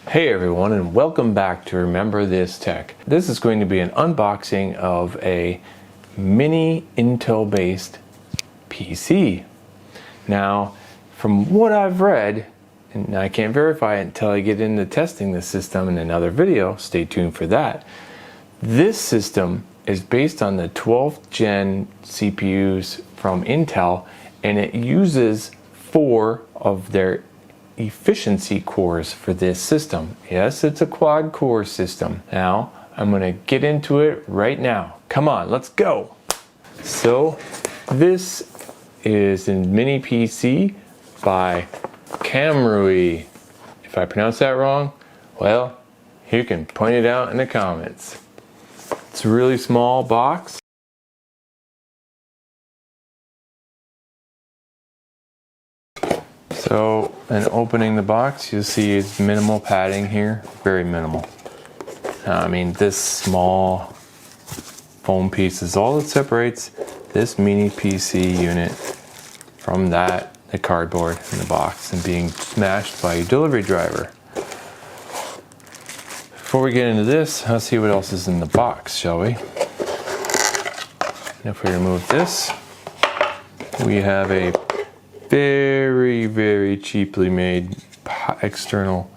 Hey everyone, and welcome back to Remember This Tech. This is going to be an unboxing of a mini Intel based PC. Now, from what I've read, and I can't verify it until I get into testing the system in another video, stay tuned for that. This system is based on the 12th gen CPUs from Intel, and it uses 4 of their efficiency cores for this system. Yes, it's a quad core system. Now, I'm going to get into it right now. Come on, let's go. So, this is a mini PC by Kamrui. If I pronounce that wrong, well, you can point it out in the comments. It's a really small box. So, in opening the box, you'll see it's minimal padding here, very minimal. I mean, this small foam piece is all that separates this mini PC unit from the cardboard in the box and being smashed by a delivery driver. Before we get into this, let's see what else is in the box, shall we? And if we remove this, we have a very cheaply made external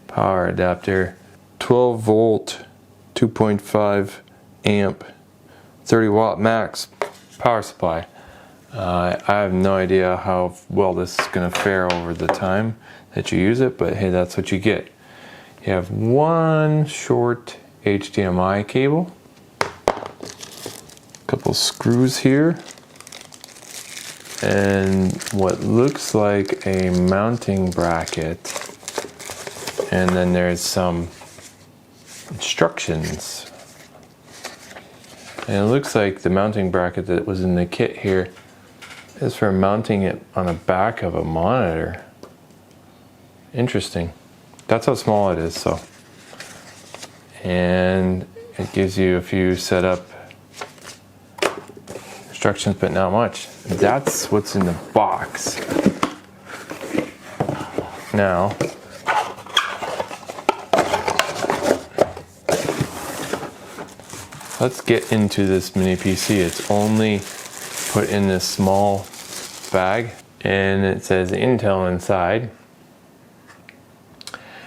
power adapter, 12 volt 2.5 amp 30 watt max power supply. I have no idea how well this is going to fare over the time that you use it, but hey, that's what you get. You have one short HDMI cable, a couple screws here, and what looks like a mounting bracket, and then there's some instructions, and it looks like the mounting bracket that was in the kit here is for mounting it on the back of a monitor. Interesting. That's how small it is. So, and it gives you a few setup instructions, but not much. That's what's in the box. Now, let's get into this mini PC. It's only put in this small bag, and it says Intel inside,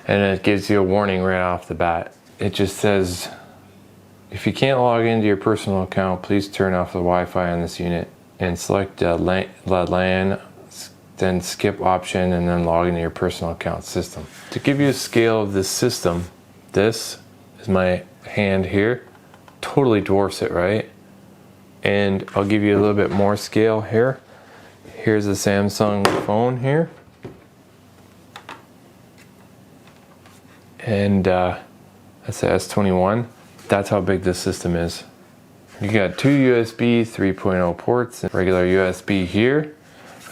and it gives you a warning right off the bat. It just says, if you can't log into your personal account, please turn off the Wi-Fi on this unit and select the LAN, then skip option, and then log into your personal account system. To give you a scale of this system, this is my hand here, totally dwarfs it, right? And I'll give you a little bit more scale here. Here's a Samsung phone here. And that's the S21. That's how big this system is. You got 2 USB 3.0 ports and regular USB here.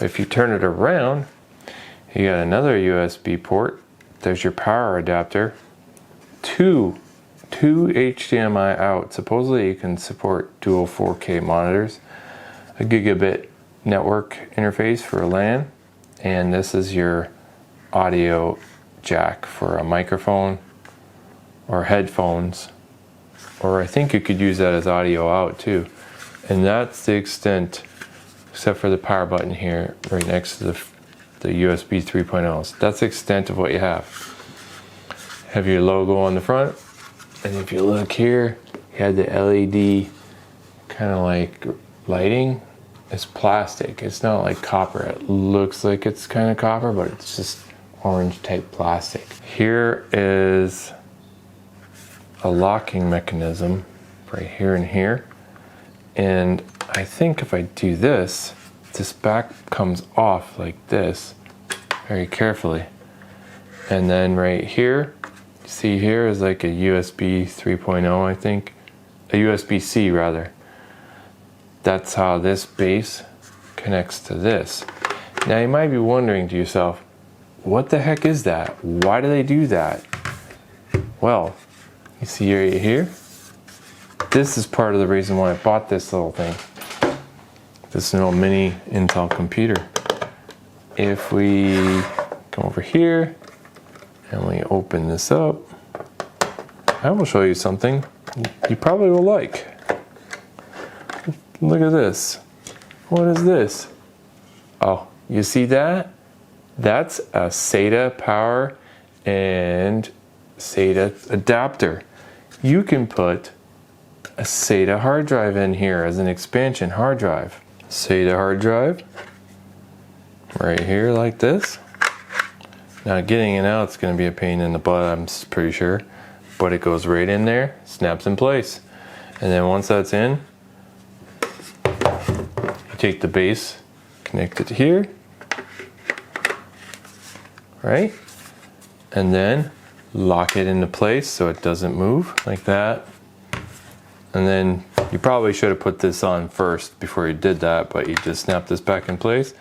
If you turn it around, you got another USB port. There's your power adapter. Two HDMI out. Supposedly you can support dual 4K monitors. A gigabit network interface for a LAN. And this is your audio jack for a microphone or headphones. Or I think you could use that as audio out too. And that's the extent, except for the power button here, right next to the USB 3.0s. That's the extent of what you have. Have your logo on the front. And if you look here, you have the LED kind of like lighting. It's plastic. It's not like copper. It looks like it's kind of copper, but it's just orange type plastic. Here is a locking mechanism right here and here. And I think if I do this, this back comes off like this very carefully. And then right here, see here is like a USB 3.0, I think. A USB-C rather. That's how this base connects to this. Now you might be wondering to yourself, what the heck is that? Why do they do that? Well, you see right here? This is part of the reason why I bought this little thing. This little mini Intel computer. If we come over here And we open this up. I will show you something you probably will like. Look at this. What is this? Oh, you see that? That's a SATA power and SATA adapter. You can put a SATA hard drive in here as an expansion hard drive. SATA hard drive right here like this. Now getting it out is going to be a pain in the butt, I'm pretty sure, but it goes right in there, snaps in place. And then once that's in, you take the base, connect it here, right? And then lock it into place so it doesn't move like that. And then you probably should have put this on first before you did that, but you just snap this back in place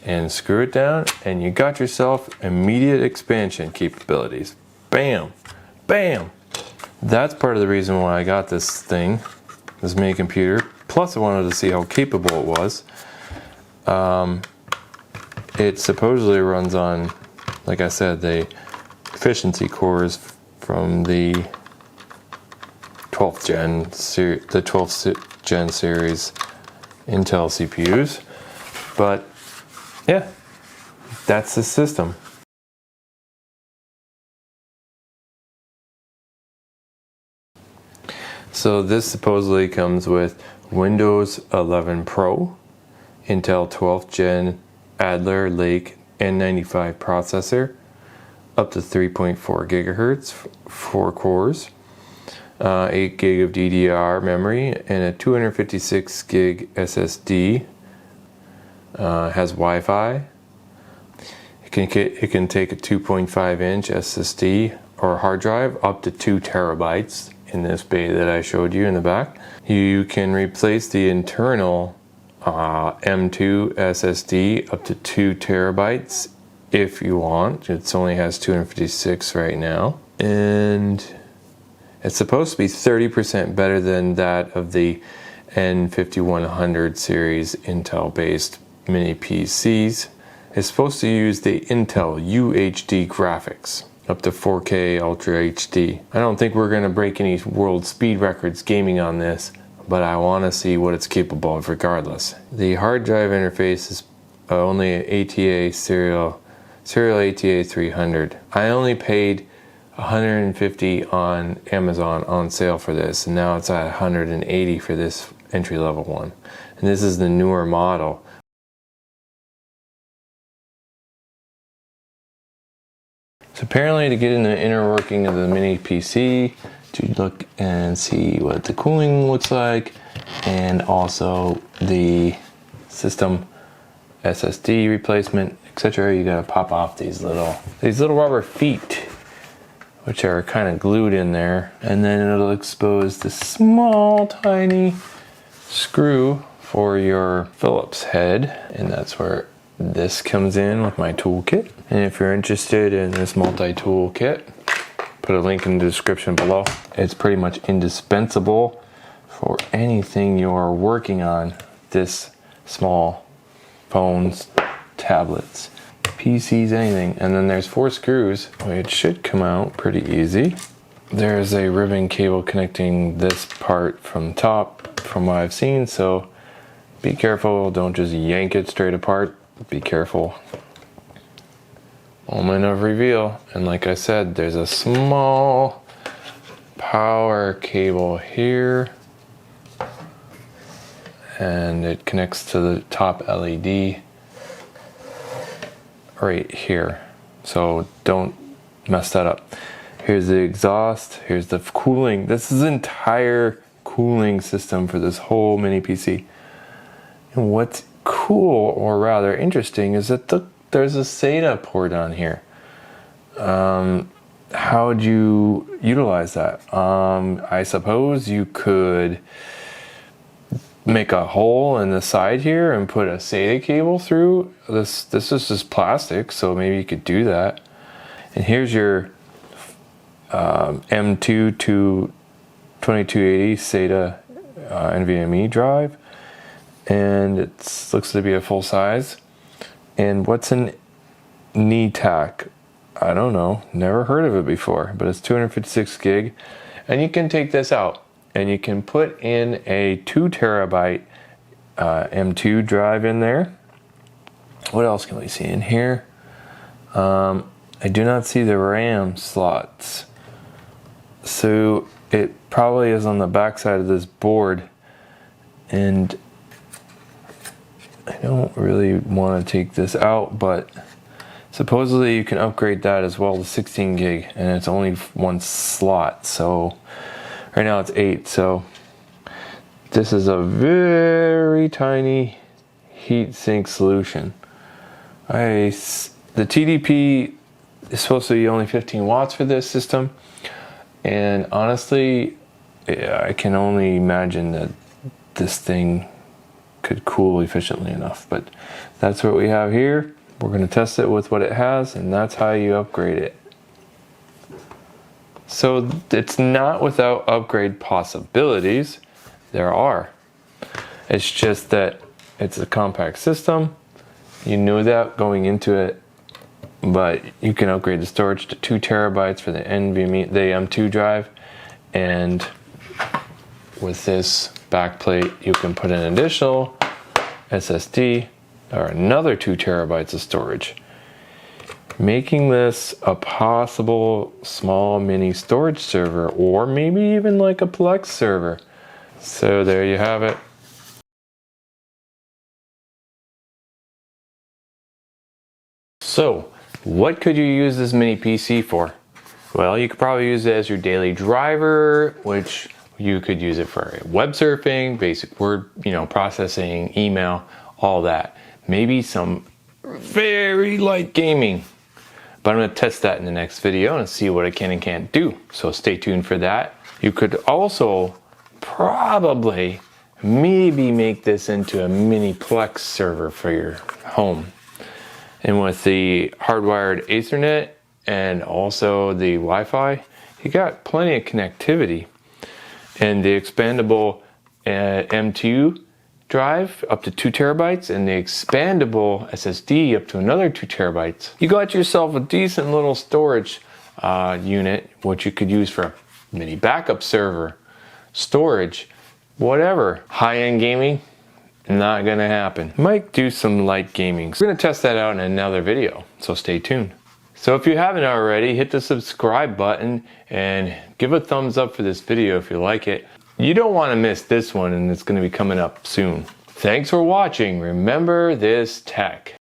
and screw it down, and you got yourself immediate expansion capabilities. Bam, bam. That's part of the reason why I got this thing, this mini computer. Plus I wanted to see how capable it was. It supposedly runs on, like I said, the efficiency cores from the 12th gen series Intel CPUs. But yeah, that's the system. So this supposedly comes with Windows 11 Pro, Intel 12th Gen Alder Lake-N95 processor, up to 3.4 gigahertz, 4 cores, 8 gig of DDR memory, and a 256 gig SSD. Has Wi-Fi. It can take a 2.5 inch SSD or hard drive up to 2 terabytes in this bay that I showed you in the back. You can replace the internal M2 SSD up to 2 terabytes if you want. It only has 256 right now, and it's supposed to be 30% better than that of the N5100 series Intel based mini PCs. It's supposed to use the Intel UHD graphics up to 4K Ultra HD. I don't think we're going to break any world speed records gaming on this, but I want to see what it's capable of regardless. The hard drive interface is only an ATA serial ATA 300. I only paid $150 on Amazon on sale for this, and now it's at $180 for this entry-level one. And this is the newer model. So apparently, to get in the inner working of the mini PC, to look and see what the cooling looks like, and also the system SSD replacement, etc., you gotta pop off these little rubber feet, which are kind of glued in there, and then it'll expose the small tiny screw for your Phillips head, and that's where this comes in with my toolkit. And if you're interested in this multi-tool kit, put a link in the description below. It's pretty much indispensable for anything you're working on, this small phones, tablets, PCs, anything. And then there's 4 screws, which should come out pretty easy. There's a ribbon cable connecting this part from top, from what I've seen, so be careful, don't just yank it straight apart. Be careful. Moment of reveal. And like I said, there's a small power cable here, and it connects to the top LED right here, so don't mess that up. Here's the exhaust, here's the cooling. This is the entire cooling system for this whole mini PC. And what's cool, or rather interesting, is that there's a SATA port on here. How would you utilize that? I suppose you could make a hole in the side here and put a SATA cable through. This is just plastic, so maybe you could do that. And here's your M2 to 2280 SATA NVMe drive, and it looks to be a full size. And what's an NTAC? I don't know, never heard of it before, but it's 256 gig. And you can take this out and you can put in a 2 terabyte M2 drive in there. What else can we see in here? I do not see the RAM slots. So it probably is on the back side of this board, and I don't really want to take this out, but supposedly you can upgrade that as well to 16 gig, and it's only 1 slot. So right now it's 8. So this is a very tiny heat sink solution. The TDP is supposed to be only 15 watts for this system, and honestly, I can only imagine that this thing could cool efficiently enough. But that's what we have here. We're going to test it with what it has, and that's how you upgrade it. So it's not without upgrade possibilities. There are. It's just that it's a compact system. You knew that going into it, but you can upgrade the storage to 2 terabytes for the NVMe, the M2 drive, and with this backplate you can put an additional SSD or another 2 terabytes of storage, making this a possible small mini storage server, or maybe even like a Plex server. So there you have it. So what could you use this mini PC for? Well, you could probably use it as your daily driver, which you could use it for web surfing, basic word, processing, email, all that. Maybe some very light gaming. But I'm going to test that in the next video and see what it can and can't do. So stay tuned for that. You could also probably maybe make this into a mini Plex server for your home. And with the hardwired Ethernet and also the Wi-Fi, you got plenty of connectivity. And the expandable M2 drive up to 2 terabytes and the expandable SSD up to another 2 terabytes. You got yourself a decent little storage unit, which you could use for a mini backup server, storage, whatever. High-end gaming, not gonna happen. Might do some light gaming. We're gonna test that out in another video, so stay tuned. So if you haven't already, hit the subscribe button and give a thumbs up for this video if you like it. You don't want to miss this one, and it's going to be coming up soon. Thanks for watching. Remember this tech.